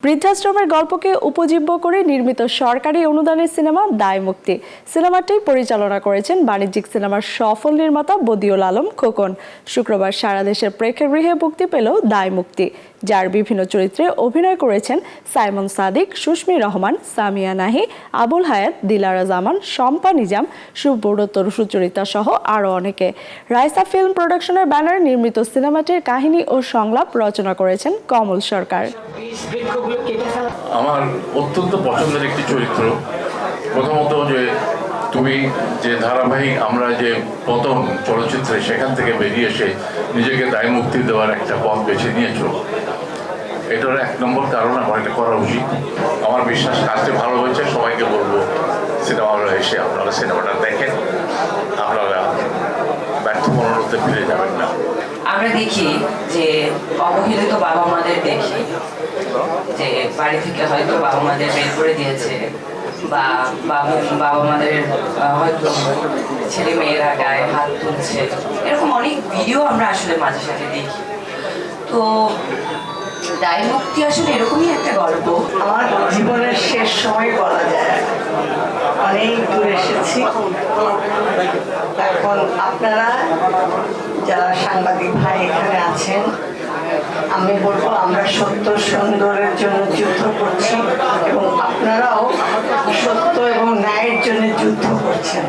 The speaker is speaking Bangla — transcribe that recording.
বৃদ্ধাশ্রমের গল্পকে উপজীব্য করে নির্মিত সরকারি অনুদানের সিনেমা দায় মুক্তি। সিনেমাটি পরিচালনা করেছেন বাণিজ্যিক সিনেমার সফল নির্মাতা বদিউল আলম খোকন। শুক্রবার সারা দেশের প্রেক্ষাগৃহে মুক্তি পেল দায় মুক্তি, যার বিভিন্ন চরিত্রে অভিনয় করেছেন সাইমন সাদিক, সুস্মি রহমান, সামিয়া নাহি, আবুল হায়াত, দিলারা জামান, শম্পা নিজাম, সুব্রত সুচরিতা সহ আরও অনেকে। রাইসা ফিল্ম প্রোডাকশনের ব্যানারে নির্মিত সিনেমাটির কাহিনী ও সংলাপ রচনা করেছেন কমল সরকার। আমার অত্যন্ত পছন্দের একটি চরিত্র। প্রথমত যে তুমি যে ধারাবাহিক আমরা যে প্রথম চলচ্চিত্রে সেখান থেকে বেরিয়ে এসে নিজেকে দায় মুক্তি দেওয়ার একটা পথ বেছে নিয়েছো, এটার এক নম্বর কারণ আমার এটা করা উচিত। আমার বিশ্বাস কাজটি ভালো হয়েছে। সবাইকে বলবো সিনেমা হলে এসে আপনারা সিনেমাটা দেখেন, আপনারা ব্যর্থ মনোরথে ফিরে যাবেন না। আমরা দেখি যে অবহেলিত বাবা মাদের দেখি যে বাড়ি থেকে হয়তো বাবা মাদের বের করে দিয়েছে, বা বাবা মাদের হয়তো ছেলে মেয়েরা গায়ে হাত তুলছে, এরকম অনেক ভিডিও আমরা আসলে মাঝে সাঝে দেখি। তো দায় মুক্তি আসলে এরকমই একটা গল্প। আমার জীবনের শেষ সময় বলা যায়, অনেক দূর এসেছি। এখন আপনারা যারা সাংবাদিক ভাই এখানে আছেন, আমি বলবো আমরা সত্য সুন্দরের জন্য যুদ্ধ করছি এবং আপনারাও সত্য এবং ন্যায়ের জন্য যুদ্ধ করছেন।